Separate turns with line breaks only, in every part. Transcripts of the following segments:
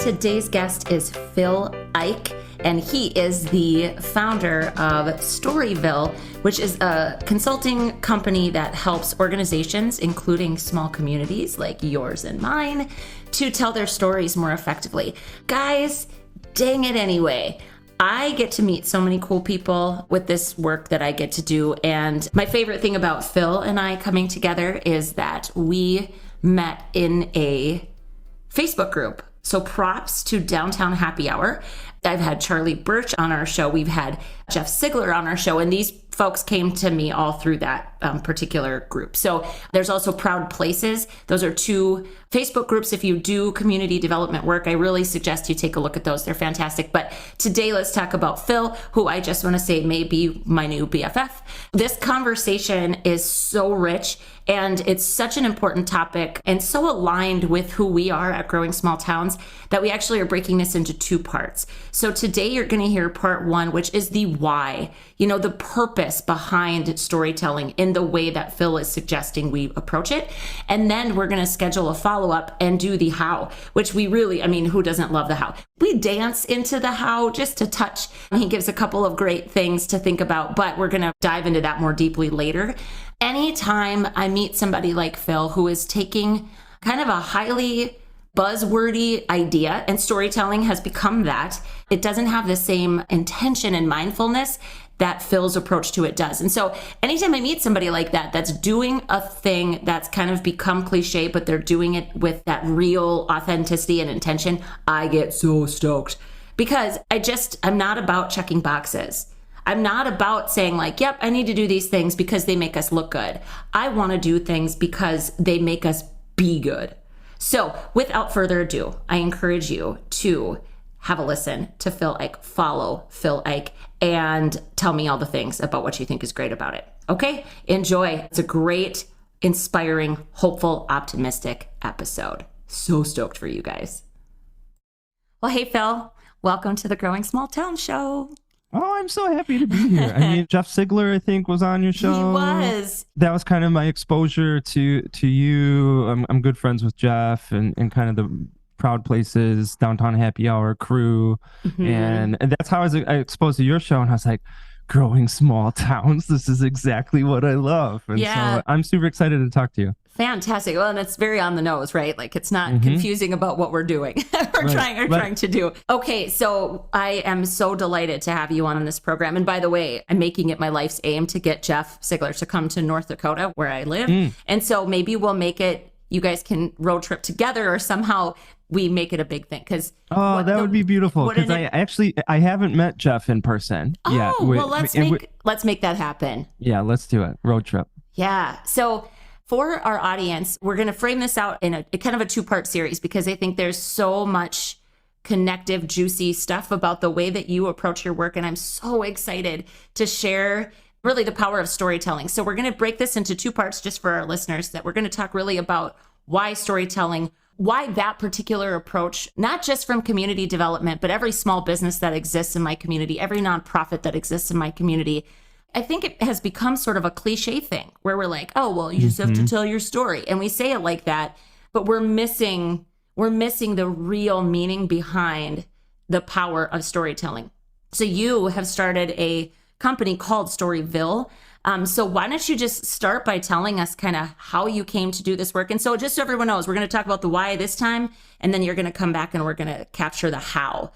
Today's guest is Phil Eich, and he is the founder of Storyville, which is a consulting company that helps organizations, including small communities like yours and mine, to tell their stories more effectively. Guys, dang it anyway. I get to meet so many cool people with this work that I get to do. And my favorite thing about Phil and I coming together is that we met in a Facebook group. So props to Downtown Happy Hour. I've had Charlie Birch on our show. We've had Jeff Sigler on our show. And these folks came to me all through that particular group. So there's also Proud Places. Those are two Facebook groups. If you do community development work, I really suggest you take a look at those. They're fantastic. But today, let's talk about Phil, who I just want to say may be my new BFF. This conversation is so rich, and it's such an important topic and so aligned with who we are at Growing Small Towns that we actually are breaking this into two parts. So today you're going to hear part one, which is the why, the purpose behind storytelling in the way that Phil is suggesting we approach it. And then we're going to schedule a follow-up and do the how, which we really, who doesn't love the how? We dance into the how just a touch. He gives a couple of great things to think about, but we're going to dive into that more deeply later. Anytime I meet somebody like Phil who is taking kind of a highly buzzwordy idea, and storytelling has become that, it doesn't have the same intention and mindfulness that Phil's approach to it does. And so anytime I meet somebody like that, that's doing a thing that's kind of become cliche, but they're doing it with that real authenticity and intention, I get so stoked. Because I'm not about checking boxes. I'm not about saying like, yep, I need to do these things because they make us look good. I want to do things because they make us be good. So without further ado, I encourage you to have a listen to Phil Eich, follow Phil Eich, and tell me all the things about what you think is great about it. Okay? Enjoy. It's a great, inspiring, hopeful, optimistic episode. So stoked for you guys. Well, hey, Phil. Welcome to the Growing Small Town Show.
Oh, I'm so happy to be here. Jeff Sigler, I think, was on your show.
He was.
That was kind of my exposure to you. I'm good friends with Jeff and kind of the Proud Places, Downtown Happy Hour crew. Mm-hmm. And that's how I exposed to your show. And I was like, Growing Small Towns, this is exactly what I love. And so I'm super excited to talk to you.
Fantastic. Well, and it's very on the nose, right? Like it's not confusing about what we're doing or trying to do. Okay, so I am so delighted to have you on this program. And by the way, I'm making it my life's aim to get Jeff Sigler to come to North Dakota where I live. And so maybe we'll make it, you guys can road trip together or somehow we make it a big thing.
That would be beautiful. Because I haven't met Jeff in person yet.
Well, let's make that happen.
Yeah, let's do it. Road trip.
Yeah. So for our audience, we're going to frame this out in a kind of a two-part series because I think there's so much connective, juicy stuff about the way that you approach your work. And I'm so excited to share really the power of storytelling. So we're going to break this into two parts just for our listeners, that we're going to talk really about why storytelling, why that particular approach, not just from community development, but every small business that exists in my community, every nonprofit that exists in my community. I think it has become sort of a cliche thing where we're like, oh, well, you just have to tell your story. And we say it like that, but we're missing the real meaning behind the power of storytelling. So you have started a company called Storyville. So why don't you just start by telling us kind of how you came to do this work? And so just so everyone knows, we're going to talk about the why this time, and then you're going to come back and we're going to capture the how,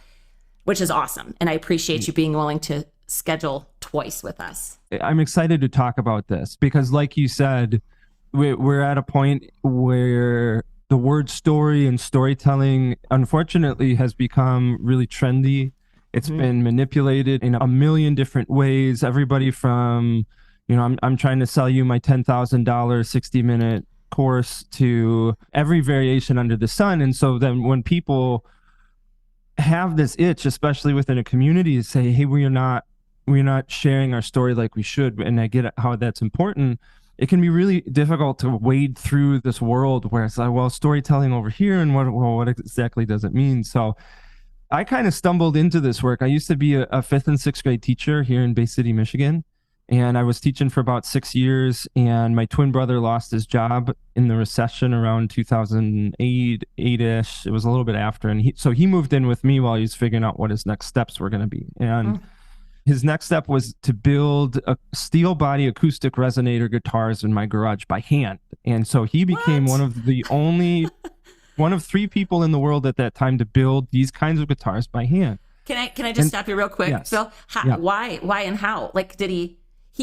which is awesome. And I appreciate you being willing to schedule twice with us.
I'm excited to talk about this because like you said, we're at a point where the word story and storytelling, unfortunately, has become really trendy. It's been manipulated in a million different ways. Everybody from, I'm trying to sell you my $10,000 60-minute course to every variation under the sun. And so then when people have this itch, especially within a community, to say, hey, we're not sharing our story like we should, and I get how that's important, it can be really difficult to wade through this world where it's like, well, storytelling over here, and what exactly does it mean? So I kind of stumbled into this work. I used to be a 5th and 6th grade teacher here in Bay City, Michigan. And I was teaching for about 6 years, and my twin brother lost his job in the recession around 2008, 8-ish. It was a little bit after. And so he moved in with me while he was figuring out what his next steps were going to be. And his next step was to build a steel body acoustic resonator guitars in my garage by hand. And so he became one of 3 people in the world at that time to build these kinds of guitars by hand.
Can I just stop you real quick,
yes.
Phil? Why and how? Like, did he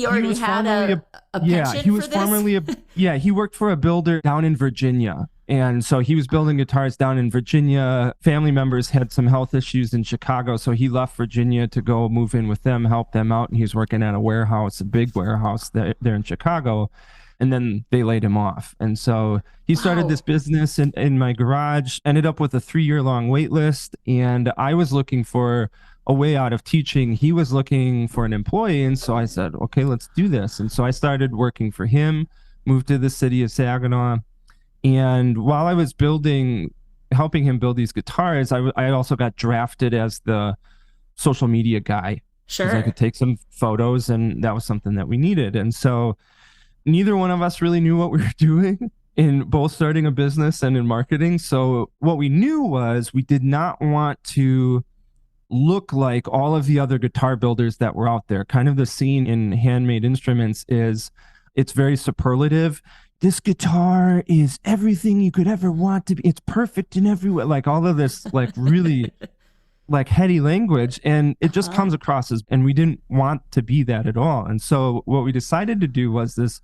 already had a penchant
yeah, he was
for this?
formerly he worked for a builder down in Virginia. And so he was building guitars down in Virginia. Family members had some health issues in Chicago, so he left Virginia to go move in with them, help them out. And he was working at a warehouse, a big warehouse there in Chicago. And then they laid him off. And so he started this business in my garage, ended up with a 3-year-long wait list. And I was looking for a way out of teaching. He was looking for an employee. And so I said, okay, let's do this. And so I started working for him, moved to the city of Saginaw. And while I was helping him build these guitars, I also got drafted as the social media guy.
Sure.
'Cause I could take some photos, and that was something that we needed. And so neither one of us really knew what we were doing in both starting a business and in marketing. So what we knew was we did not want to look like all of the other guitar builders that were out there. Kind of the scene in handmade instruments is it's very superlative. This guitar is everything you could ever want to be. It's perfect in every way. Like all of this, like really like heady language. And it just comes across and we didn't want to be that at all. And so what we decided to do was this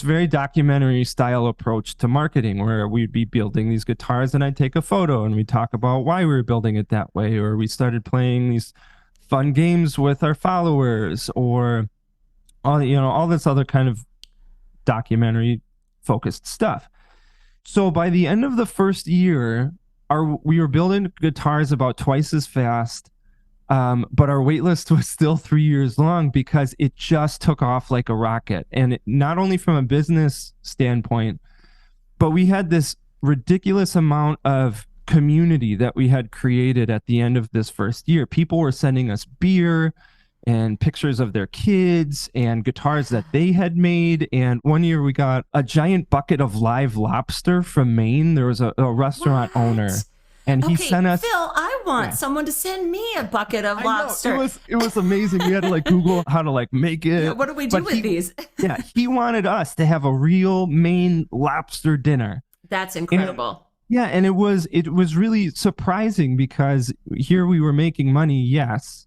very documentary style approach to marketing, where we'd be building these guitars and I'd take a photo and we'd talk about why we were building it that way. Or we started playing these fun games with our followers, or all this other kind of documentary focused stuff. So by the end of the first year, we were building guitars about twice as fast, but our wait list was still 3 years long because it just took off like a rocket. And not only from a business standpoint, but we had this ridiculous amount of community that we had created at the end of this first year. People were sending us beer and pictures of their kids and guitars that they had made. And one year we got a giant bucket of live lobster from Maine. There was a restaurant owner, and he sent us.
Phil, I want someone to send me a bucket of lobster.
It was amazing. We had to Google how to make it.
Yeah, what do we do with these?
He wanted us to have a real Maine lobster dinner.
That's incredible.
And it was really surprising because here we were making money, yes,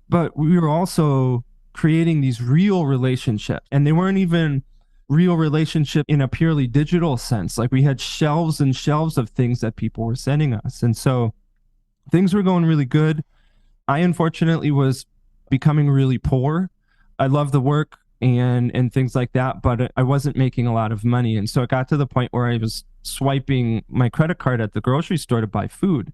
but we were also creating these real relationships, and they weren't even real relationship in a purely digital sense. Like we had shelves and shelves of things that people were sending us. And so things were going really good. I unfortunately was becoming really poor. I love the work and things like that, but I wasn't making a lot of money. And so it got to the point where I was swiping my credit card at the grocery store to buy food.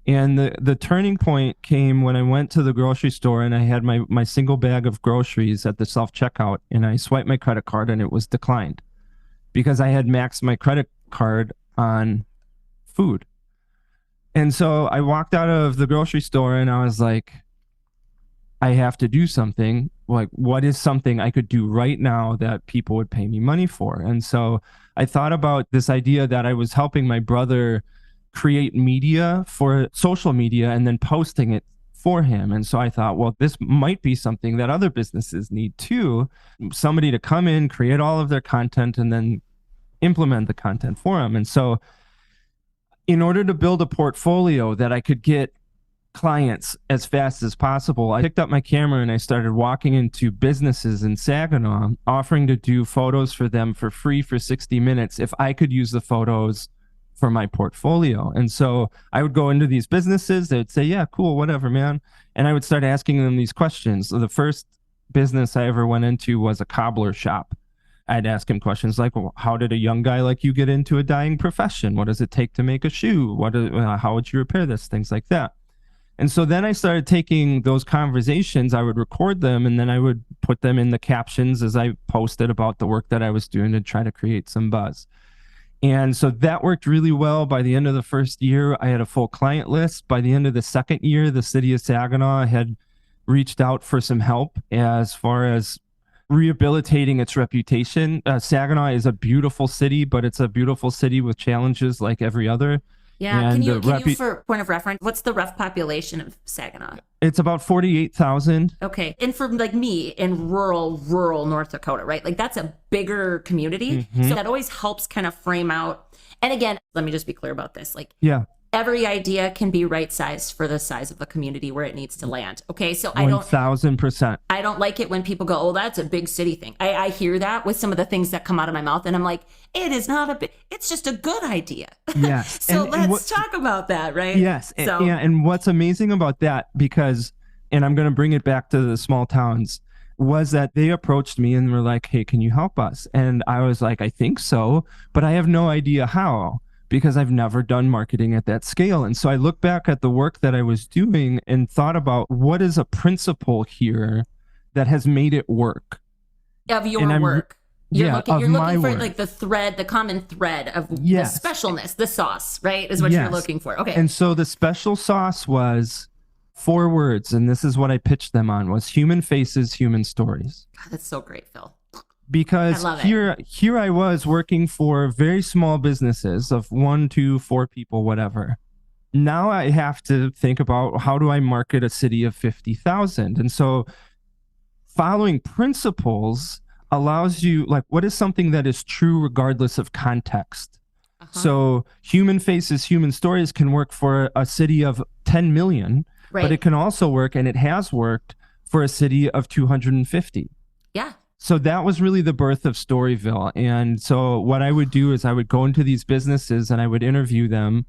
And the turning point came when I went to the grocery store and I had my single bag of groceries at the self-checkout, and I swiped my credit card and it was declined because I had maxed my credit card on food. And so I walked out of the grocery store and I was like, I have to do something. Like, what is something I could do right now that people would pay me money for? And so I thought about this idea that I was helping my brother create media for social media and then posting it for him. And so I thought, well, this might be something that other businesses need too. Somebody to come in, create all of their content, and then implement the content for them. And so in order to build a portfolio that I could get clients as fast as possible, I picked up my camera and I started walking into businesses in Saginaw, offering to do photos for them for free for 60 minutes if I could use the photos for my portfolio. And so I would go into these businesses, they would say, yeah, cool, whatever, man. And I would start asking them these questions. So the first business I ever went into was a cobbler shop. I'd ask him questions like, well, how did a young guy like you get into a dying profession? What does it take to make a shoe? How would you repair this? Things like that. And so then I started taking those conversations, I would record them, and then I would put them in the captions as I posted about the work that I was doing to try to create some buzz. And so that worked really well. By the end of the first year, I had a full client list. By the end of the second year, the city of Saginaw had reached out for some help as far as rehabilitating its reputation. Saginaw is a beautiful city, but it's a beautiful city with challenges like every other.
Yeah.
And
Can you, for point of reference, what's the rough population of Saginaw?
It's about 48,000.
Okay. And for like me in rural North Dakota, right? Like that's a bigger community.
Mm-hmm.
So that always helps kind of frame out. And again, let me just be clear about this. Like,
yeah,
every idea can be right sized for the size of a community where it needs to land. Okay. So I don't
1,000%.
I don't like it when people go, oh, that's a big city thing. I hear that with some of the things that come out of my mouth. And I'm like, it is not a big, it's just a good idea.
Yes.
So let's talk about that, right?
Yes.
So,
and what's amazing about that, because, and I'm going to bring it back to the small towns, was that they approached me and were like, hey, can you help us? And I was like, I think so, but I have no idea how, because I've never done marketing at that scale. And so I look back at the work that I was doing and thought about what is a principle here that has made it work.
Of your work. You're looking for
work.
like the thread, the common thread of the specialness, the sauce, right? Is what you're looking for. Okay.
And so the special sauce was 4 words, and this is what I pitched them on, was human faces, human stories.
God, that's so great, Phil.
Because here I was working for very small businesses of 1, 2, 4 people, whatever. Now I have to think about, how do I market a city of 50,000? And so following principles allows you, like, what is something that is true regardless of context? So human faces, human stories can work for a city of 10 million, but it can also work, and it has worked, for a city of 250.
Yeah.
So that was really the birth of Storyville. And so what I would do is I would go into these businesses and I would interview them,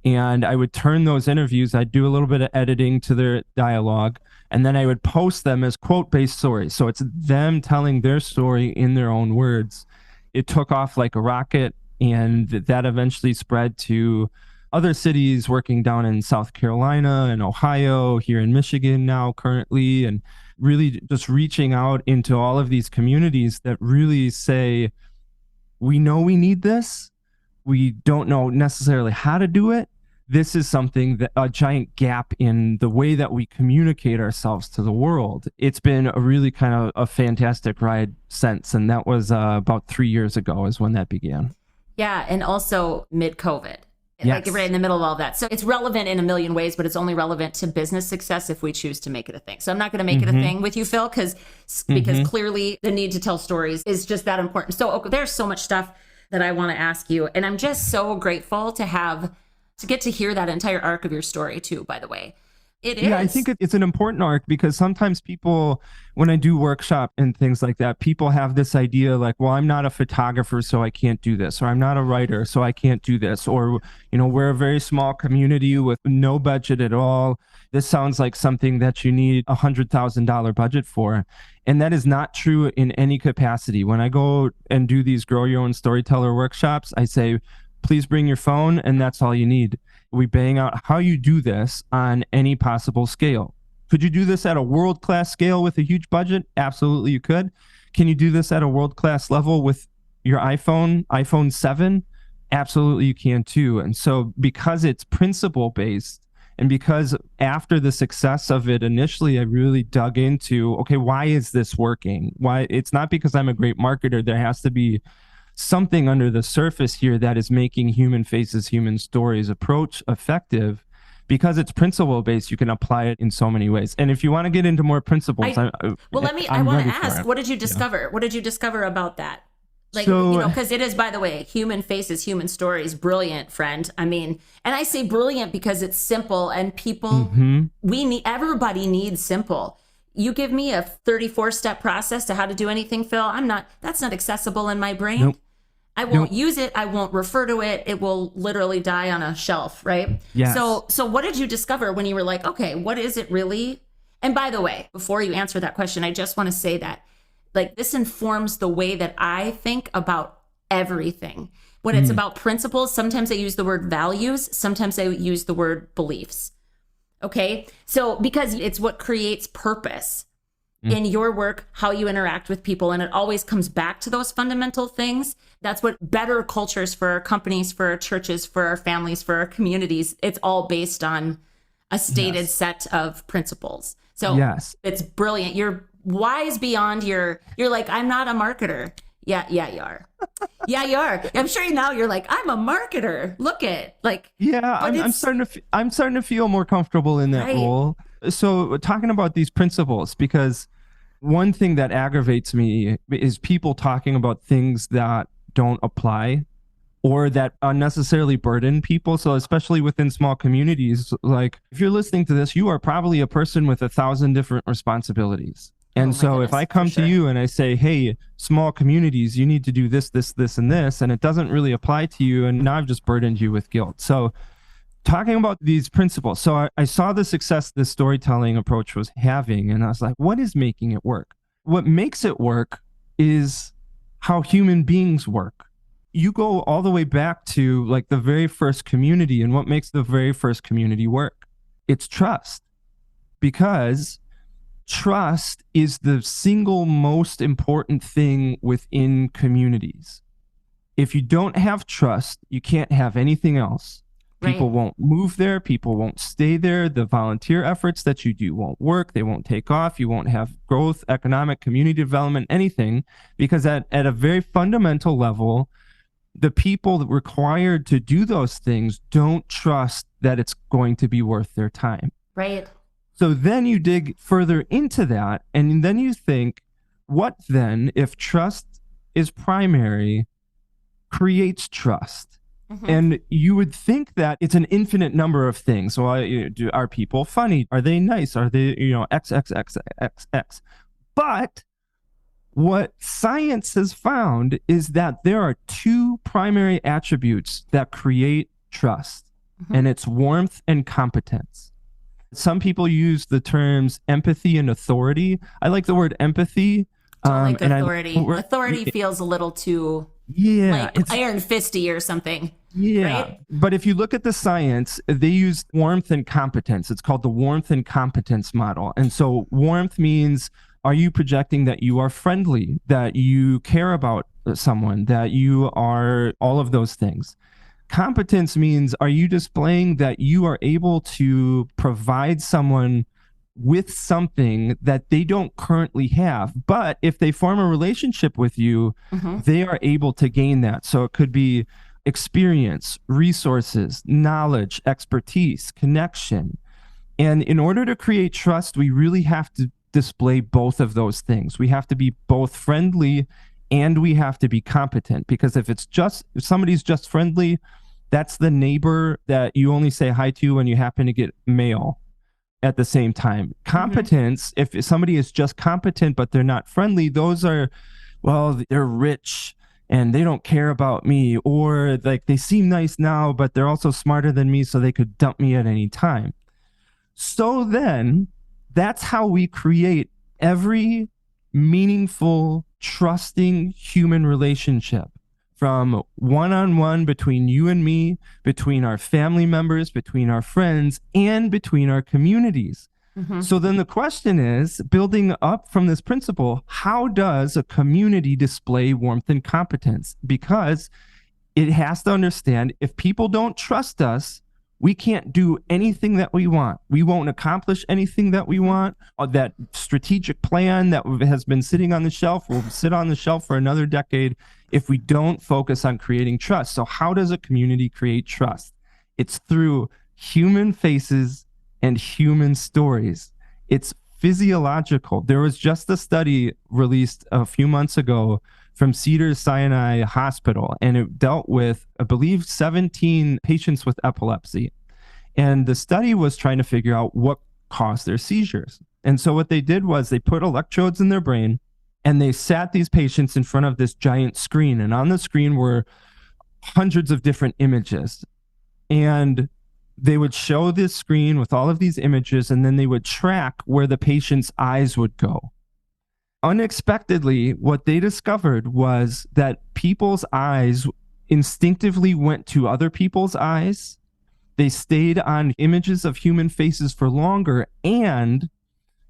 and I would turn those interviews, I'd do a little bit of editing to their dialogue, and then I would post them as quote-based stories. So it's them telling their story in their own words. It took off like a rocket, and that eventually spread to other cities working down in South Carolina and Ohio, here in Michigan now currently, and really just reaching out into all of these communities that really say, we know we need this. We don't know necessarily how to do it. This is something that a giant gap in the way that we communicate ourselves to the world. It's been a really kind of a fantastic ride since. And that was about 3 years ago is when that began.
Yeah. And also mid-COVID.
Yes.
Like right in the middle of all that. So it's relevant in a million ways, but it's only relevant to business success if we choose to make it a thing. So I'm not going to make it a thing with you, Phil, because clearly the need to tell stories is just that important. So there's so much stuff that I want to ask you. And I'm just so grateful to get to hear that entire arc of your story too, by the way. It is.
Yeah, I think it's an important arc, because sometimes people, when I do workshop and things like that, people have this idea like, well, I'm not a photographer, so I can't do this, or I'm not a writer, so I can't do this, or, we're a very small community with no budget at all. This sounds like something that you need $100,000 budget for. And that is not true in any capacity. When I go and do these grow your own storyteller workshops, I say, please bring your phone, and that's all you need. We bang out how you do this on any possible scale. Could you do this at a world-class scale with a huge budget? Absolutely, you could. Can you do this at a world-class level with your iPhone 7? Absolutely, you can too. And so because it's principle-based, and because after the success of it initially, I really dug into, okay, why is this working? Why? It's not because I'm a great marketer. There has to be something under the surface here that is making human faces, human stories approach effective. Because it's principle based, you can apply it in so many ways. And if you want to get into more principles,
I want to ask, what did you discover? What did you discover about that? Like, because it is, by the way, human faces, human stories, brilliant, friend. I mean, and I say brilliant because it's simple, and people, everybody needs simple. You give me a 34-step process to how to do anything, Phil, that's not accessible in my brain.
Nope.
I won't use it. I won't refer to it. It will literally die on a shelf, right?
Yes.
So what did you discover when you were like, okay, what is it really? And by the way, before you answer that question, I just want to say that, like, this informs the way that I think about everything. When it's about principles, sometimes I use the word values. Sometimes I use the word beliefs. Okay. So because it's what creates purpose in your work, how you interact with people. And it always comes back to those fundamental things. That's what better cultures for our companies, for our churches, for our families, for our communities. It's all based on a stated set of principles. So it's brilliant. You're wise beyond you're like, I'm not a marketer. Yeah, you are. Yeah, you are. I'm sure now you're like, I'm a marketer. Look at like,
Yeah,
but
I'm starting to feel more comfortable in that
right.
role. So talking about these principles, because one thing that aggravates me is people talking about things that don't apply or that unnecessarily burden people. So especially within small communities, like if you're listening to this, you are probably a person with 1,000 different responsibilities.
Oh
And
my
so if
goodness,
I
for
come to
sure.
you and I say, hey, small communities, you need to do this, this, this, and this, and it doesn't really apply to you, and now I've just burdened you with guilt. So talking about these principles. So I saw the success this storytelling approach was having, and I was like, what is making it work? What makes it work is how human beings work. You go all the way back to like the very first community, and what makes the very first community work? It's trust. Because trust is the single most important thing within communities. If you don't have trust, you can't have anything else. People
Right.
won't move there. People won't stay there. The volunteer efforts that you do won't work. They won't take off. You won't have growth, economic, community development, anything, because at a very fundamental level, the people required to do those things don't trust that it's going to be worth their time.
Right.
So then you dig further into that, and then you think, what then if trust is primary, creates trust?
Mm-hmm.
And you would think that it's an infinite number of things. Well, are people funny? Are they nice? Are they, X, X, X, X, X? But what science has found is that there are two primary attributes that create trust, and it's warmth and competence. Some people use the terms empathy and authority. I like the word empathy.
Don't like
and
authority. Authority feels a little too like
it's
iron fisty or something.
Yeah.
Right?
But if you look at the science, they use warmth and competence. It's called the warmth and competence model. And so warmth means, are you projecting that you are friendly, that you care about someone, that you are all of those things? Competence means, are you displaying that you are able to provide someone with something that they don't currently have, but if they form a relationship with you, they are able to gain that. So it could be experience, resources, knowledge, expertise, connection. And in order to create trust, we really have to display both of those things. We have to be both friendly and we have to be competent, because if somebody's just friendly, that's the neighbor that you only say hi to when you happen to get mail at the same time. Competence, if somebody is just competent but they're not friendly, those are, well, they're rich and they don't care about me, or like they seem nice now but they're also smarter than me, so they could dump me at any time. So then that's how we create every meaningful, trusting human relationship, from one-on-one between you and me, between our family members, between our friends, and between our communities. So then the question is, building up from this principle, how does a community display warmth and competence? Because it has to understand, if people don't trust us, we can't do anything that we want. We won't accomplish anything that we want. That strategic plan that has been sitting on the shelf will sit on the shelf for another decade if we don't focus on creating trust. So how does a community create trust? It's through human faces and human stories. It's physiological. There was just a study released a few months ago from Cedars-Sinai Hospital, and it dealt with, I believe, 17 patients with epilepsy. And the study was trying to figure out what caused their seizures. And so what they did was they put electrodes in their brain and they sat these patients in front of this giant screen. And on the screen were hundreds of different images. And they would show this screen with all of these images, and then they would track where the patient's eyes would go. Unexpectedly, what they discovered was that people's eyes instinctively went to other people's eyes. They stayed on images of human faces for longer, and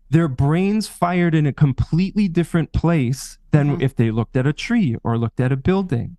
their brains fired in a completely different place than if they looked at a tree or looked at a building.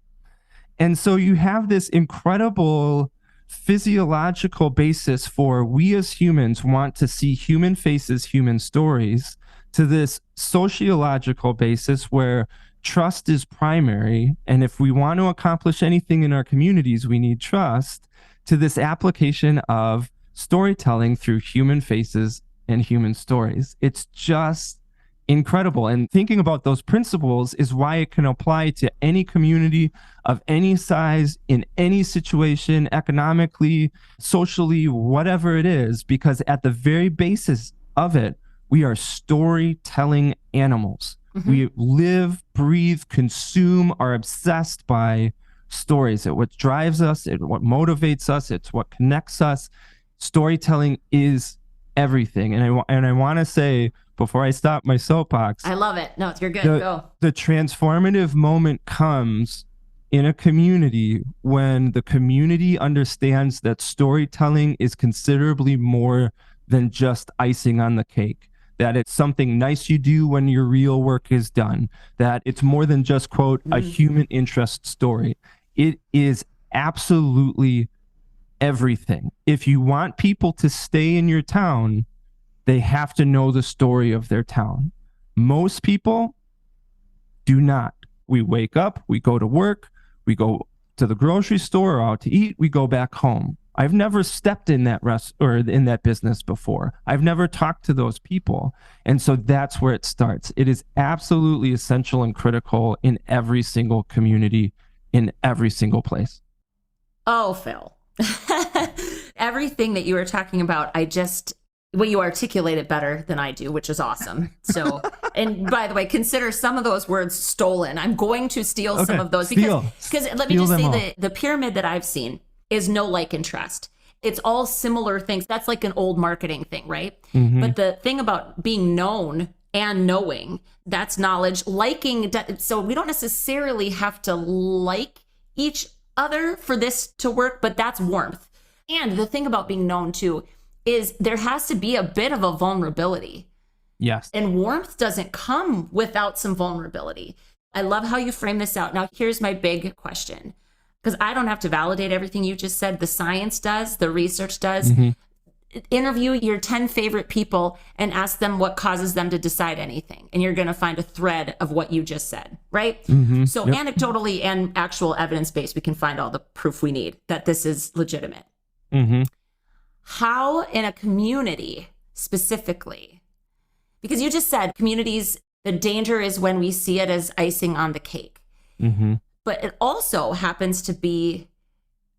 And so you have this incredible physiological basis for, we as humans want to see human faces, human stories, to this sociological basis where trust is primary. And if we want to accomplish anything in our communities, we need trust, to this application of storytelling through human faces and human stories. It's just incredible. And thinking about those principles is why it can apply to any community of any size, in any situation, economically, socially, whatever it is, because at the very basis of it, we are storytelling animals. Mm-hmm. We live, breathe, consume, are obsessed by stories. It's what drives us, it's what motivates us, it's what connects us. Storytelling is everything. And I want to say, before I stop my soapbox,
I love it. No, you're good. Go.
The transformative moment comes in a community when the community understands that storytelling is considerably more than just icing on the cake. That it's something nice you do when your real work is done. That it's more than just, quote, a human interest story. It is absolutely everything. If you want people to stay in your town, they have to know the story of their town. Most people do not. We wake up, we go to work, we go to the grocery store or out to eat, we go back home. I've never stepped in that in that business before. I've never talked to those people. And so that's where it starts. It is absolutely essential and critical in every single community, in every single place.
Oh, Phil. Everything that you were talking about, well, you articulate it better than I do, which is awesome. So, and by the way, consider some of those words stolen. I'm going to steal some of those because let me just say the pyramid that I've seen is know, like, and trust. It's all similar things. That's like an old marketing thing, right? Mm-hmm. But the thing about being known and knowing, that's knowledge. Liking, so we don't necessarily have to like each other for this to work, but that's warmth. And the thing about being known too is there has to be a bit of a vulnerability.
Yes.
And warmth doesn't come without some vulnerability. I love how you frame this out. Now, here's my big question, because I don't have to validate everything you just said. The science does, the research does. Mm-hmm. Interview your 10 favorite people and ask them what causes them to decide anything. And you're going to find a thread of what you just said, right? Mm-hmm. So anecdotally and actual evidence-based, we can find all the proof we need that this is legitimate. Mm-hmm. How in a community specifically, because you just said communities, the danger is when we see it as icing on the cake. Mm-hmm. But it also happens to be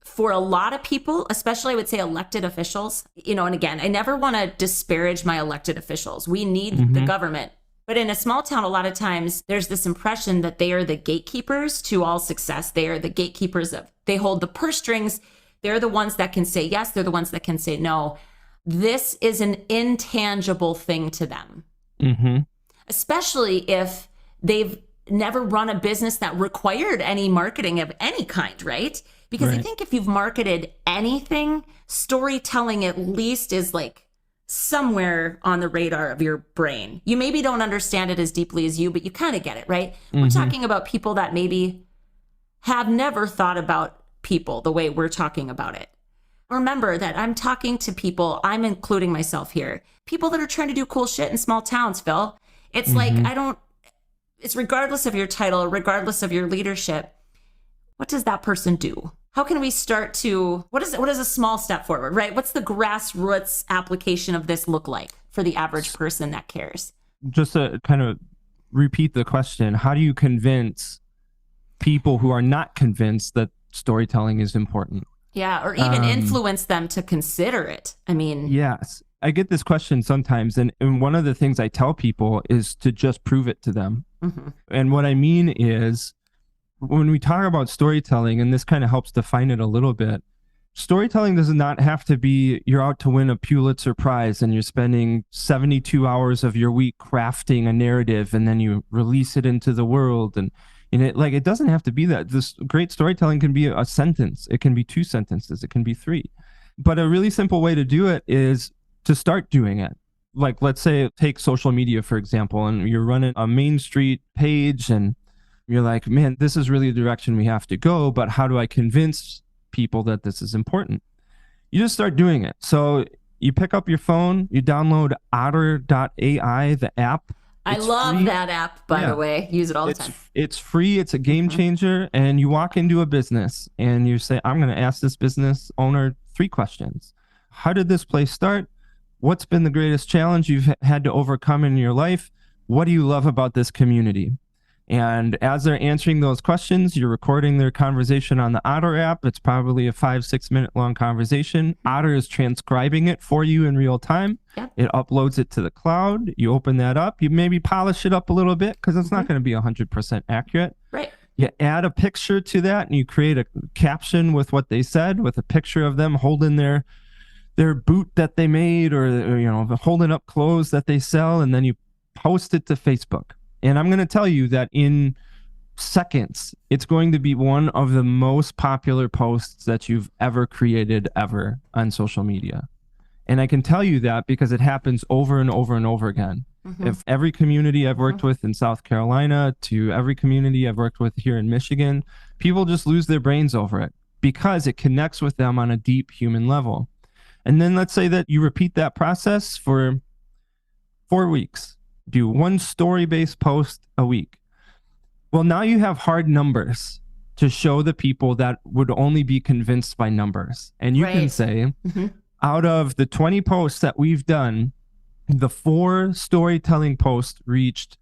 for a lot of people, especially I would say elected officials, and again, I never want to disparage my elected officials. We need the government. But in a small town, a lot of times there's this impression that they are the gatekeepers to all success. They are the gatekeepers they hold the purse strings. They're the ones that can say yes. They're the ones that can say no. This is an intangible thing to them, especially if they've never run a business that required any marketing of any kind, right? Because I think if you've marketed anything, storytelling at least is like somewhere on the radar of your brain. You maybe don't understand it as deeply as you, but you kind of get it, right? We're talking about people that maybe have never thought about people the way we're talking about it. Remember that I'm talking to people, I'm including myself here, people that are trying to do cool shit in small towns, Phil. It's like, it's regardless of your title, regardless of your leadership, what does that person do? How can we start to, what is a small step forward, right? What's the grassroots application of this look like for the average person that cares? Just
to kind of repeat the question, how do you convince people who are not convinced that storytelling is important?
Yeah, or even influence them to consider it. I mean,
yes, I get this question sometimes, and one of the things I tell people is to just prove it to them. And what I mean is, when we talk about storytelling, and this kind of helps define it a little bit, storytelling does not have to be you're out to win a Pulitzer Prize and you're spending 72 hours of your week crafting a narrative and then you release it into the world. And it doesn't have to be that. This great storytelling can be a sentence. It can be 2 sentences. It can be 3. But a really simple way to do it is to start doing it. Like, let's say, take social media, for example, and you're running a Main Street page and you're like, man, this is really the direction we have to go, but how do I convince people that this is important? You just start doing it. So you pick up your phone, you download otter.ai, the app.
I love
free.
that app, by the way. Use it all the time.
It's free. It's a game changer. And you walk into a business and you say, I'm going to ask this business owner 3 questions. How did this place start? What's been the greatest challenge you've had to overcome in your life? What do you love about this community? And as they're answering those questions, you're recording their conversation on the Otter app. It's probably a 5-6 minute long conversation. Otter is transcribing it for you in real time.
Yep.
It uploads it to the cloud. You open that up. You maybe polish it up a little bit because it's not going to be 100% accurate.
Right.
You add a picture to that and you create a caption with what they said, with a picture of them holding their boot that they made, or holding up clothes that they sell, and then you post it to Facebook. And I'm going to tell you that in seconds, it's going to be one of the most popular posts that you've ever created ever on social media. And I can tell you that because it happens over and over and over again. If every community I've worked with in South Carolina to every community I've worked with here in Michigan, people just lose their brains over it because it connects with them on a deep human level. And then let's say that you repeat that process for 4 weeks. Do 1 story-based post a week. Well, now you have hard numbers to show the people that would only be convinced by numbers. And you can say, out of the 20 posts that we've done, the 4 storytelling posts reached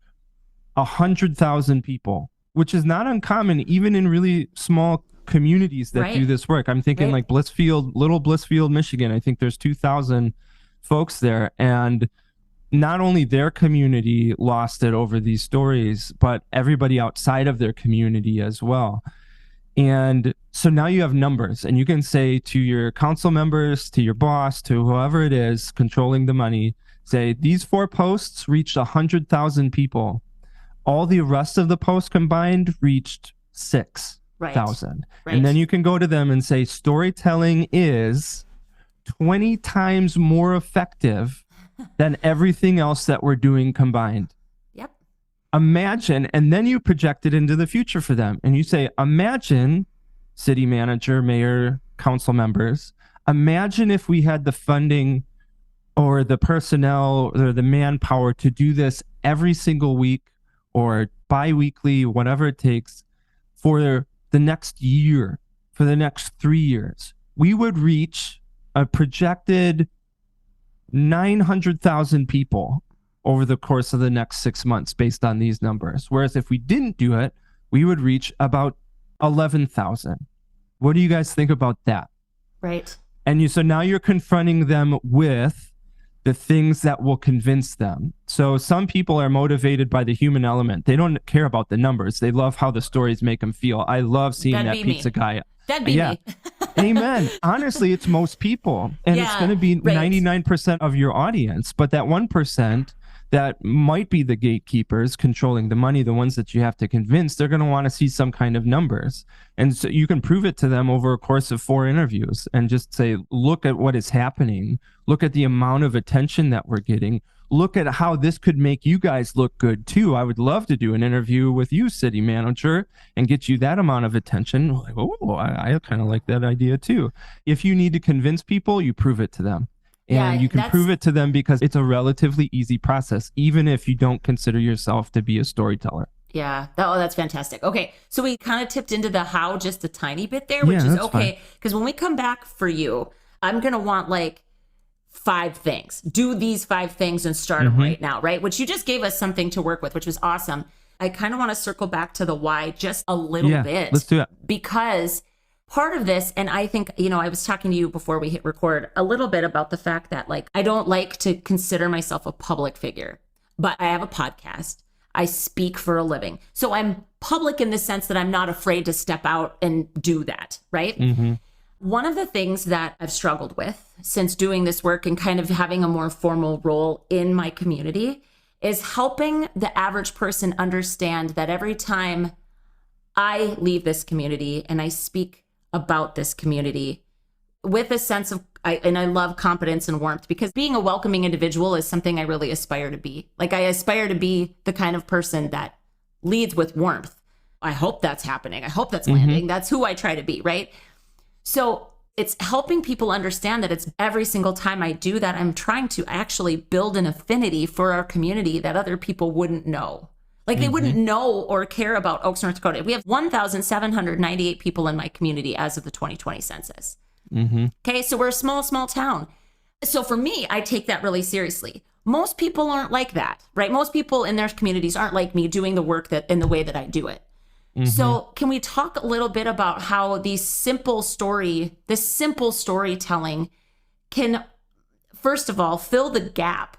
100,000 people, which is not uncommon even in really small communities that do this work. I'm thinking like little Blissfield, Michigan. I think there's 2,000 folks there. And not only their community lost it over these stories, but everybody outside of their community as well. And so now you have numbers, and you can say to your council members, to your boss, to whoever it is controlling the money, say these 4 posts reached 100,000 people. All the rest of the posts combined reached 6,000. And then you can go to them and say, storytelling is 20 times more effective than everything else that we're doing combined.
Yep.
Imagine, and then you project it into the future for them. And you say, imagine, city manager, mayor, council members, imagine if we had the funding or the personnel or the manpower to do this every single week or bi-weekly, whatever it takes, for the next year, for the next 3 years. We would reach a projected 900,000 people over the course of the next 6 months based on these numbers. Whereas if we didn't do it, we would reach about 11,000. What do you guys think about that?
Right.
And so now you're confronting them with the things that will convince them. So some people are motivated by the human element. They don't care about the numbers. They love how the stories make them feel. I love seeing that pizza guy.
That'd be me.
Amen. Honestly, it's most people. And it's going to be 99% of your audience. But that 1% that might be the gatekeepers controlling the money, the ones that you have to convince, they're going to want to see some kind of numbers. And so you can prove it to them over a course of 4 interviews and just say, look at what is happening. Look at the amount of attention that we're getting. Look at how this could make you guys look good too. I would love to do an interview with you, city manager, and get you that amount of attention. Like, oh, I kind of like that idea too. If you need to convince people, you prove it to them. And you can prove it to them because it's a relatively easy process, even if you don't consider yourself to be a storyteller.
Yeah. Oh, that's fantastic. Okay. So we kind of tipped into the how just a tiny bit there, which is okay. Because when we come back for you, I'm going to want like 5 things. Do these 5 things and start them right now, right? Which you just gave us something to work with, which was awesome. I kind of want to circle back to the why just a little bit.
Let's do it.
Because part of this, and I think, I was talking to you before we hit record a little bit about the fact that like, I don't like to consider myself a public figure, but I have a podcast. I speak for a living. So I'm public in the sense that I'm not afraid to step out and do that, right? One of the things that I've struggled with since doing this work and kind of having a more formal role in my community is helping the average person understand that every time I leave this community and I speak about this community with a sense of, I love competence and warmth, because being a welcoming individual is something I really aspire to be. Like, I aspire to be the kind of person that leads with warmth. I hope that's happening. I hope that's landing. That's who I try to be, right? So It's helping people understand that it's every single time I do that, I'm trying to actually build an affinity for our community that other people wouldn't know. Like they wouldn't know or care about Oaks, North Dakota. We have 1,798 people in my community as of the 2020 census. Okay, so we're a small, small town. So for me, I take that really seriously. Most people aren't like that, right? Most people in their communities aren't like me doing the work that in the way that I do it. So can we talk a little bit about how this simple storytelling can, first of all, fill the gap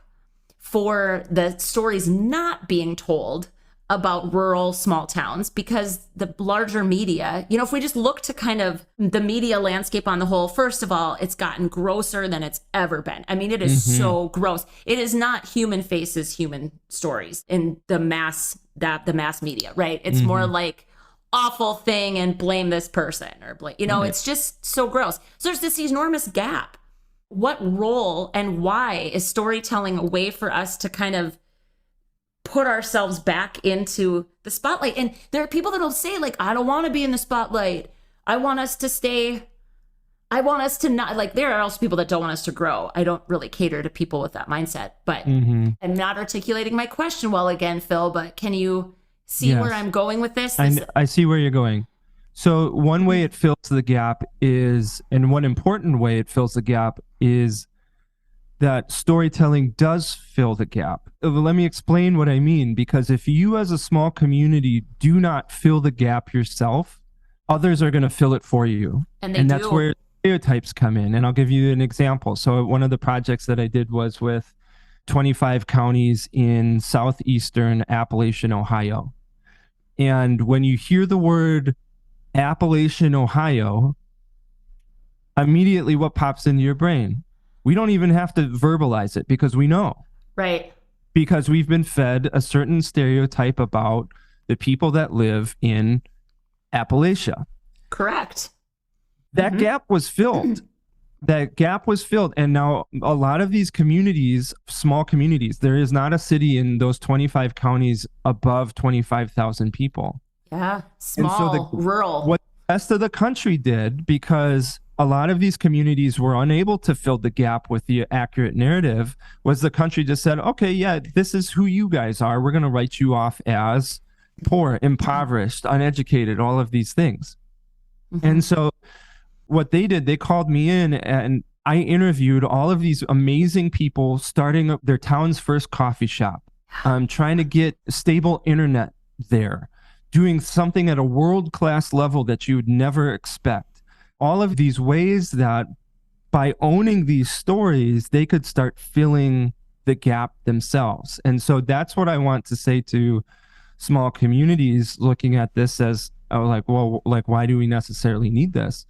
for the stories not being told about rural small towns, because the larger media, if we just look to kind of the media landscape on the whole, first of all, it's gotten grosser than it's ever been. I mean, it is so gross. It is not human faces, human stories in the mass media, right? It's more like awful thing and blame this person or blame, it's just so gross. So there's this enormous gap. What role and why is storytelling a way for us to kind of put ourselves back into the spotlight? And there are people that'll say, like, I don't want to be in the spotlight. I want us to not, like, there are also people that don't want us to grow. I don't really cater to people with that mindset, but I'm not articulating my question well again, Phil, but can you see where I'm going with this?
I see where you're going. So one way it fills the gap is, and one important way it fills the gap is that storytelling does fill the gap. Let me explain what I mean, because if you as a small community do not fill the gap yourself, others are going to fill it for you. And that's where stereotypes come in. And I'll give you an example. So one of the projects that I did was with 25 counties in southeastern Appalachian, Ohio. And when you hear the word Appalachian, Ohio, immediately what pops into your brain? We don't even have to verbalize it because we know.
Right.
Because we've been fed a certain stereotype about the people that live in Appalachia.
Correct.
That gap was filled. That gap was filled. And now a lot of these communities, small communities, there is not a city in those 25 counties above 25,000 people.
Yeah. Small, rural.
What the rest of the country did, because a lot of these communities were unable to fill the gap with the accurate narrative, was the country just said, okay, yeah, this is who you guys are. We're going to write you off as poor, impoverished, uneducated, all of these things. And so what they did, they called me in and I interviewed all of these amazing people starting up their town's first coffee shop, trying to get stable internet there, doing something at a world-class level that you would never expect. All of these ways that by owning these stories, they could start filling the gap themselves. And so that's what I want to say to small communities looking at this as, why do we necessarily need this?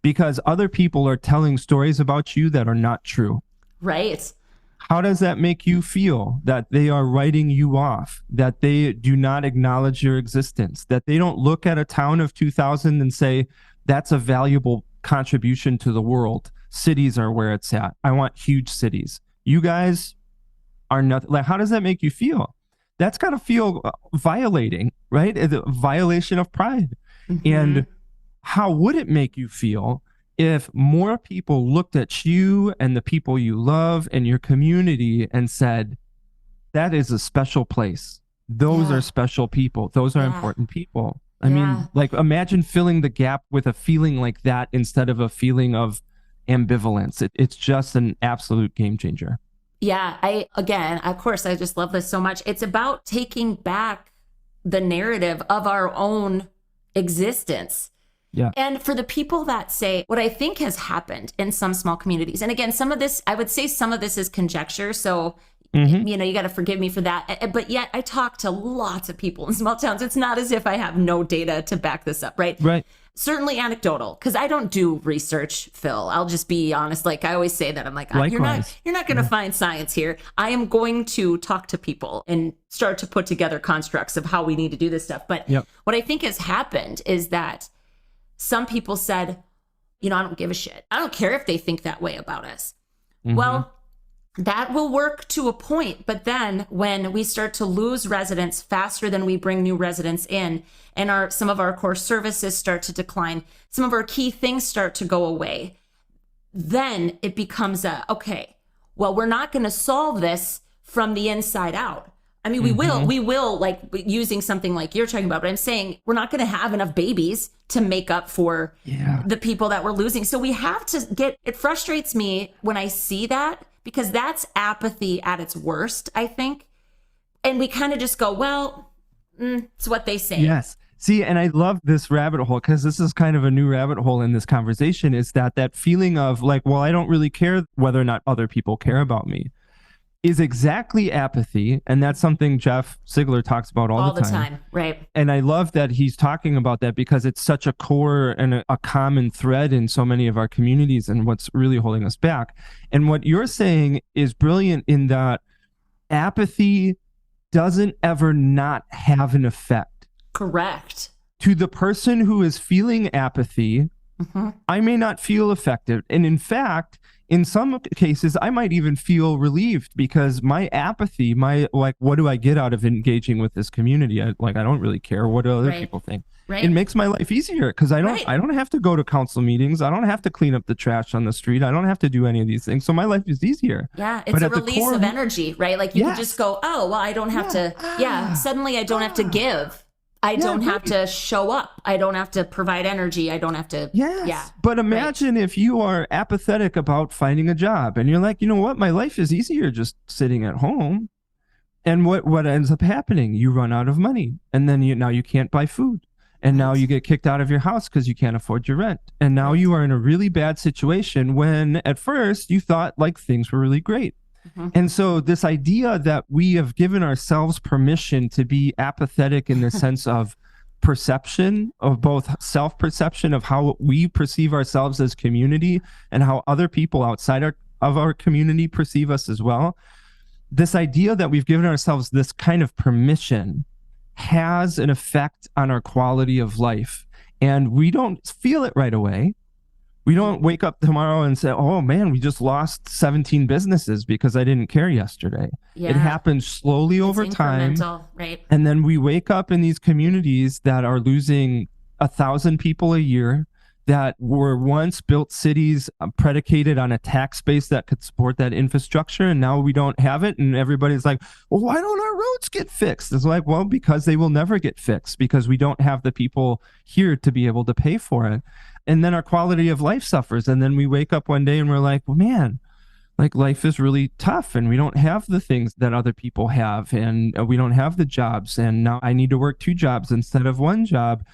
Because other people are telling stories about you that are not true.
Right.
How does that make you feel that they are writing you off, that they do not acknowledge your existence, that they don't look at a town of 2,000 and say, that's a valuable contribution to the world. Cities are where it's at. I want huge cities. You guys are nothing. Like, how does that make you feel? That's got to feel violating, right? A violation of pride. And how would it make you feel if more people looked at you and the people you love and your community and said, that is a special place. Those are special people. Those are important people. I mean, like, imagine filling the gap with a feeling like that instead of a feeling of ambivalence. It's just an absolute game changer.
Yeah. Of course, I just love this so much. It's about taking back the narrative of our own existence.
Yeah.
And for the people that say, what I think has happened in some small communities, and again, some of this, I would say some of this is conjecture. So, you got to forgive me for that. But yet I talk to lots of people in small towns. It's not as if I have no data to back this up, right?
Right.
Certainly anecdotal, because I don't do research, Phil. I'll just be honest. Like I always say that. I'm like, you're not going to find science here. I am going to talk to people and start to put together constructs of how we need to do this stuff. But what I think has happened is that some people said, I don't give a shit. I don't care if they think that way about us. Well, That will work to a point, but then when we start to lose residents faster than we bring new residents in, and some of our core services start to decline, some of our key things start to go away, then it becomes okay, well, we're not going to solve this from the inside out. I mean, we will, like using something like you're talking about, but I'm saying we're not going to have enough babies to make up for the people that we're losing. So we have to it frustrates me when I see that, because that's apathy at its worst, I think. And we kind of just go, well, it's what they say.
Yes. See, and I love this rabbit hole, because this is kind of a new rabbit hole in this conversation, is that feeling of like, well, I don't really care whether or not other people care about me, is exactly apathy. And that's something Jeff Sigler talks about all the time.
Right.
And I love that he's talking about that, because it's such a core and a common thread in so many of our communities and what's really holding us back. And what you're saying is brilliant, in that apathy doesn't ever not have an effect.
Correct.
To the person who is feeling apathy, I may not feel affected. And in fact, in some cases, I might even feel relieved, because my apathy, what do I get out of engaging with this community? I don't really care what other people think.
Right.
It makes my life easier, because I don't have to go to council meetings. I don't have to clean up the trash on the street. I don't have to do any of these things. So my life is easier.
Yeah, it's a release of energy, right? Like you can just go, oh, well, I don't have to. Suddenly I don't have to give. I don't have to show up. I don't have to provide energy. I don't have to.
Yes.
Yeah.
But imagine if you are apathetic about finding a job, and you're like, you know what? My life is easier just sitting at home. And what ends up happening? You run out of money, and then now you can't buy food. And now you get kicked out of your house because you can't afford your rent. And now you are in a really bad situation, when at first you thought like things were really great. And so this idea that we have given ourselves permission to be apathetic in the sense of perception, of both self-perception of how we perceive ourselves as community, and how other people outside of our community perceive us as well. This idea that we've given ourselves this kind of permission has an effect on our quality of life. And we don't feel it right away. We don't wake up tomorrow and say, oh man, we just lost 17 businesses because I didn't care yesterday. It happens slowly over time.
Right.
And then we wake up in these communities that are losing 1,000 people a year, that were once built cities predicated on a tax base that could support that infrastructure. And now we don't have it. And everybody's like, well, why don't our roads get fixed? It's like, well, because they will never get fixed, because we don't have the people here to be able to pay for it. And then our quality of life suffers. And then we wake up one day and we're like, well, man, like life is really tough, and we don't have the things that other people have, and we don't have the jobs. And now I need to work 2 jobs instead of 1 job.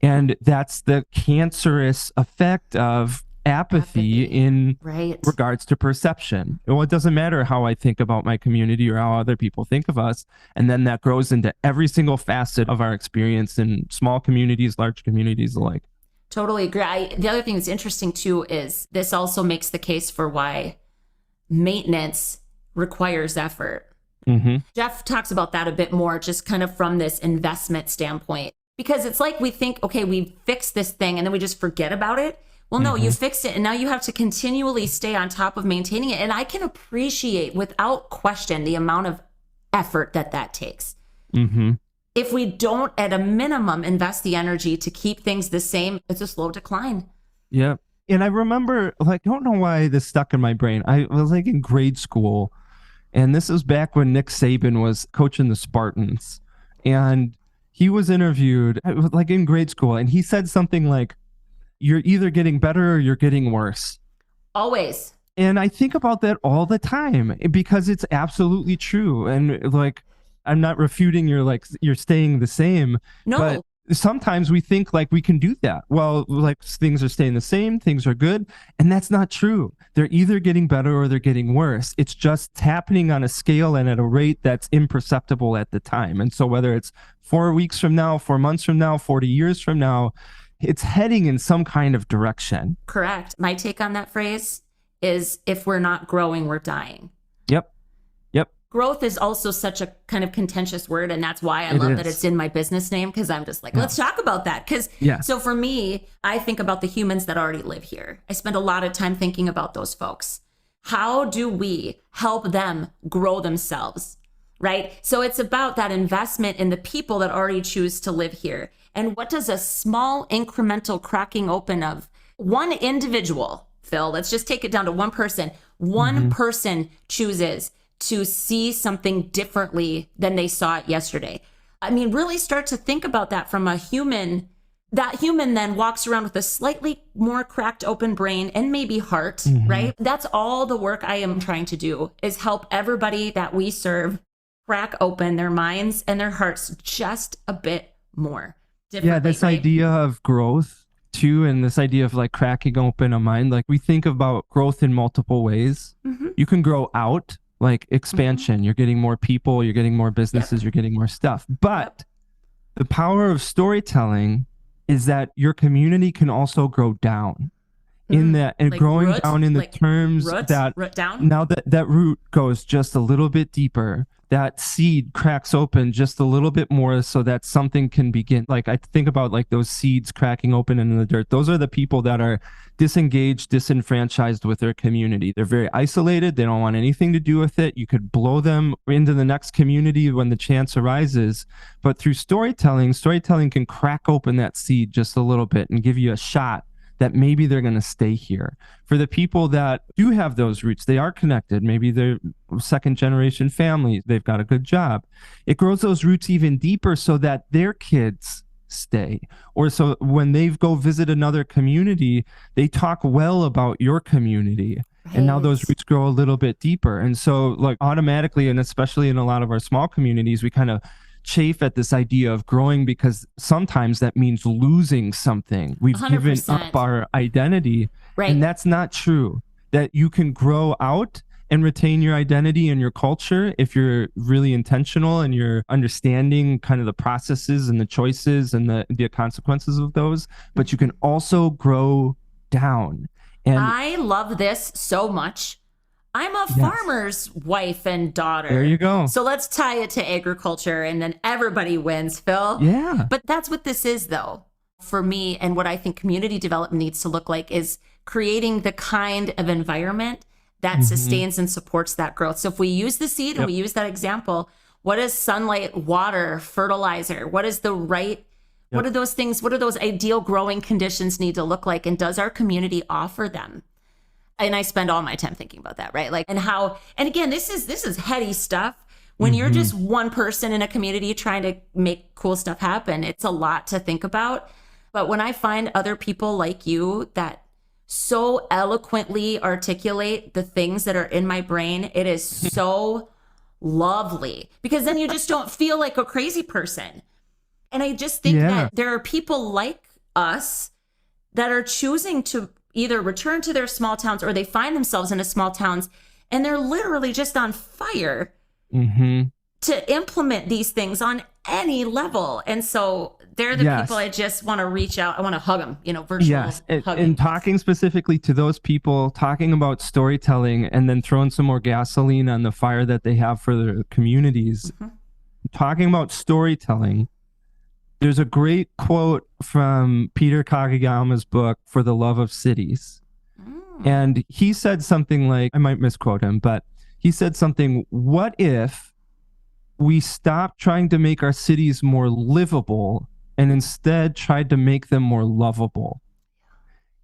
And that's the cancerous effect of apathy in regards to perception. Well, it doesn't matter how I think about my community or how other people think of us. And then that grows into every single facet of our experience in small communities, large communities alike.
Totally agree. The other thing that's interesting too is this also makes the case for why maintenance requires effort. Jeff talks about that a bit more, just kind of from this investment standpoint, because it's like we think, okay, we fixed this thing and then we just forget about it. Well, no, you fixed it, and now you have to continually stay on top of maintaining it. And I can appreciate without question the amount of effort that takes. If we don't, at a minimum, invest the energy to keep things the same, it's a slow decline.
Yeah. And I remember, like, I don't know why this stuck in my brain. I was like in grade school, and this was back when Nick Saban was coaching the Spartans. And he was interviewed like in grade school, and he said something like, you're either getting better or you're getting worse.
Always.
And I think about that all the time, because it's absolutely true. And like, I'm not refuting you're staying the same.
No.
But sometimes we think like we can do that. Well, like things are staying the same, things are good. And that's not true. They're either getting better or they're getting worse. It's just happening on a scale and at a rate that's imperceptible at the time. And so whether it's 4 weeks from now, 4 months from now, 40 years from now, it's heading in some kind of direction.
Correct. My take on that phrase is, if we're not growing, we're dying.
Yep.
Growth is also such a kind of contentious word, and that's why I love that it's in my business name, because I'm just like, let's talk about that. Because so for me, I think about the humans that already live here. I spend a lot of time thinking about those folks. How do we help them grow themselves? Right? So it's about that investment in the people that already choose to live here. And what does a small incremental cracking open of one individual, Phil, let's just take it down to one person. One person chooses to see something differently than they saw it yesterday. I mean, really start to think about that from a human. That human then walks around with a slightly more cracked open brain and maybe heart, right? That's all the work I am trying to do, is help everybody that we serve crack open their minds and their hearts just a bit more.
Yeah, this idea of growth too, and this idea of like cracking open a mind, like we think about growth in multiple ways. You can grow out, like expansion. You're getting more people, you're getting more businesses, you're getting more stuff. But the power of storytelling is that your community can also grow down. In that, and like growing down in the terms that now that root goes just a little bit deeper, that seed cracks open just a little bit more so that something can begin. Like I think about like those seeds cracking open in the dirt. Those are the people that are disengaged, disenfranchised with their community. They're very isolated. They don't want anything to do with it. You could blow them into the next community when the chance arises. But through storytelling can crack open that seed just a little bit and give you a shot that maybe they're going to stay here. For the people that do have those roots, they are connected. Maybe they're second generation families. They've got a good job. It grows those roots even deeper so that their kids stay. Or so when they go visit another community, they talk well about your community. Right. And now those roots grow a little bit deeper. And so like automatically, and especially in a lot of our small communities, we kind of chafe at this idea of growing because sometimes that means losing something. We've 100%. Given up our identity. Right. And that's not true. That you can grow out and retain your identity and your culture if you're really intentional and you're understanding kind of the processes and the choices and the consequences of those. But you can also grow down. And
I love this so much. I'm a farmer's wife and daughter.
There you go.
So let's tie it to agriculture and then everybody wins, Phil.
Yeah.
But that's what this is, though, for me. And what I think community development needs to look like is creating the kind of environment that sustains and supports that growth. So if we use the seed and we use that example, what is sunlight, water, fertilizer? What is the right, what are those things? What are those ideal growing conditions need to look like? And does our community offer them? And I spend all my time thinking about that, right? Like, and how, and again, this is heady stuff. When you're just one person in a community trying to make cool stuff happen, it's a lot to think about. But when I find other people like you that so eloquently articulate the things that are in my brain, it is so lovely, because then you just don't feel like a crazy person. And I just think that there are people like us that are choosing to either return to their small towns or they find themselves in a small towns and they're literally just on fire to implement these things on any level. And so they're the people I just want to reach out. I want to hug them, virtual hugging.
And talking specifically to those people, talking about storytelling and then throwing some more gasoline on the fire that they have for their communities, talking about storytelling. There's a great quote from Peter Kageyama's book, For the Love of Cities. And he said something like, I might misquote him, but he said something, what if we stopped trying to make our cities more livable and instead tried to make them more lovable?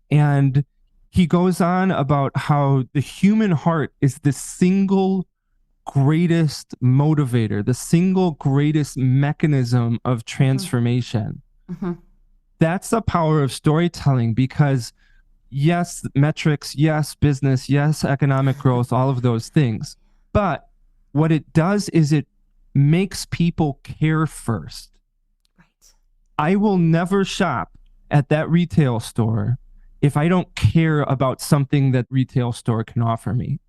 And he goes on about how the human heart is the single greatest motivator, the single greatest mechanism of transformation. That's the power of storytelling, because yes, metrics, yes, business, yes, economic growth, all of those things. But what it does is it makes people care first. Right. I will never shop at that retail store if I don't care about something that retail store can offer me.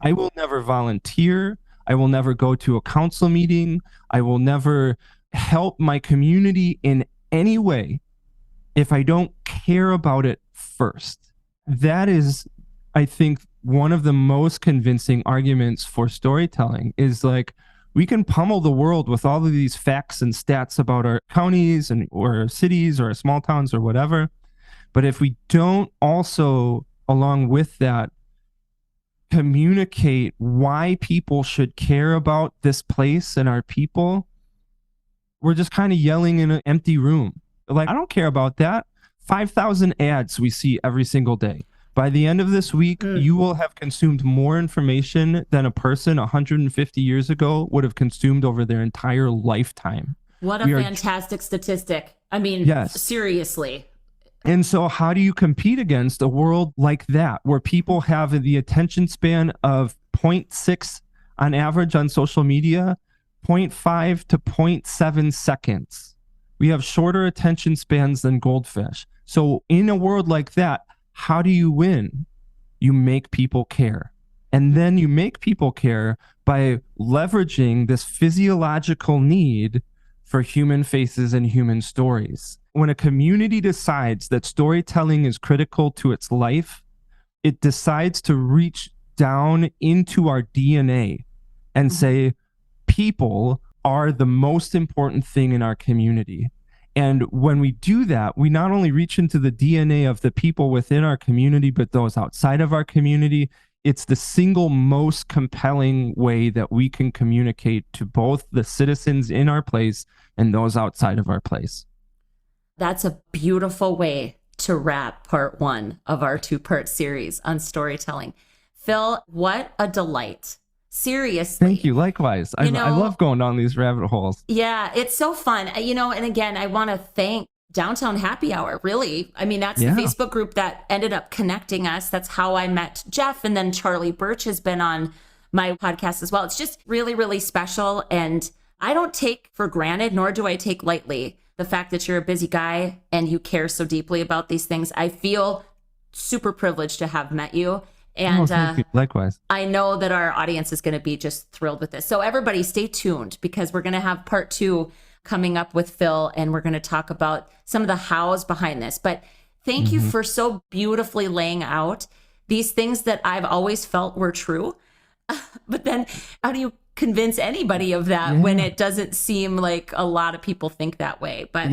I will never volunteer. I will never go to a council meeting. I will never help my community in any way if I don't care about it first. That is, I think, one of the most convincing arguments for storytelling is like, we can pummel the world with all of these facts and stats about our counties and or our cities or our small towns or whatever. But if we don't also, along with that, communicate why people should care about this place and our people, we're just kind of yelling in an empty room. Like, I don't care about that. 5,000 ads we see every single day. By the end of this week, you will have consumed more information than a person 150 years ago would have consumed over their entire lifetime.
What a fantastic statistic. I mean, yes. Seriously.
And so how do you compete against a world like that, where people have the attention span of 0.6 on average on social media, 0.5 to 0.7 seconds? We have shorter attention spans than goldfish. So in a world like that, how do you win? You make people care. And then you make people care by leveraging this physiological need for human faces and human stories. When a community decides that storytelling is critical to its life, it decides to reach down into our DNA and say, people are the most important thing in our community. And when we do that, we not only reach into the DNA of the people within our community, but those outside of our community. It's the single most compelling way that we can communicate to both the citizens in our place and those outside of our place.
That's a beautiful way to wrap part 1 of our 2-part series on storytelling. Phil, what a delight. Seriously.
Thank you. Likewise. I love going down these rabbit holes.
Yeah, it's so fun. And again, I want to thank Downtown Happy Hour, really. I mean, that's the Facebook group that ended up connecting us. That's how I met Jeff. And then Charlie Birch has been on my podcast as well. It's just really, really special. And I don't take for granted, nor do I take lightly, the fact that you're a busy guy and you care so deeply about these things. I feel super privileged to have met you. And
likewise,
I know that our audience is going to be just thrilled with this. So everybody stay tuned, because we're going to have part 2 coming up with Phil, and we're going to talk about some of the hows behind this. But thank you for so beautifully laying out these things that I've always felt were true. But then how do you convince anybody of that when it doesn't seem like a lot of people think that way? But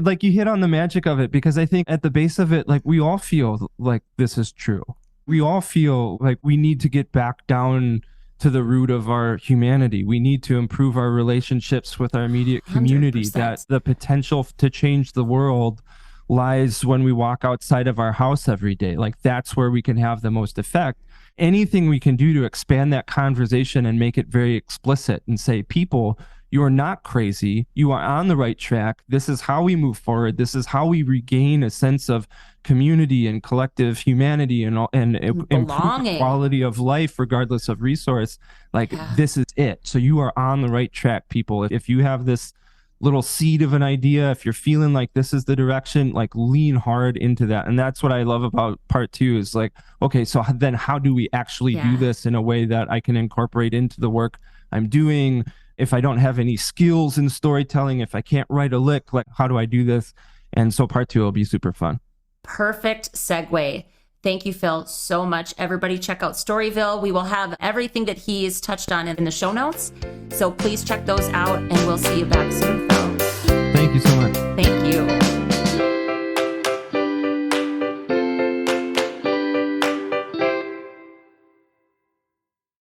like you hit on the magic of it, because I think at the base of it, like, we all feel like this is true. We all feel like we need to get back down to the root of our humanity. We need to improve our relationships with our immediate community.
100%.
That the potential to change the world lies when we walk outside of our house every day. Like, that's where we can have the most effect. Anything we can do to expand that conversation and make it very explicit and say, people, you are not crazy. You are on the right track. This is how we move forward. This is how we regain a sense of community and collective humanity and improve the quality of life regardless of resource. Like, this is it. So you are on the right track, people. If you have this little seed of an idea, if you're feeling like this is the direction, like, lean hard into that. And that's what I love about part 2 is like, okay, so then how do we actually do this in a way that I can incorporate into the work I'm doing? If I don't have any skills in storytelling, if I can't write a lick, like, how do I do this? And so part 2 will be super fun.
Perfect segue. Thank you, Phil, so much. Everybody check out Storyville. We will have everything that he's touched on in the show notes. So please check those out, and we'll see you back soon.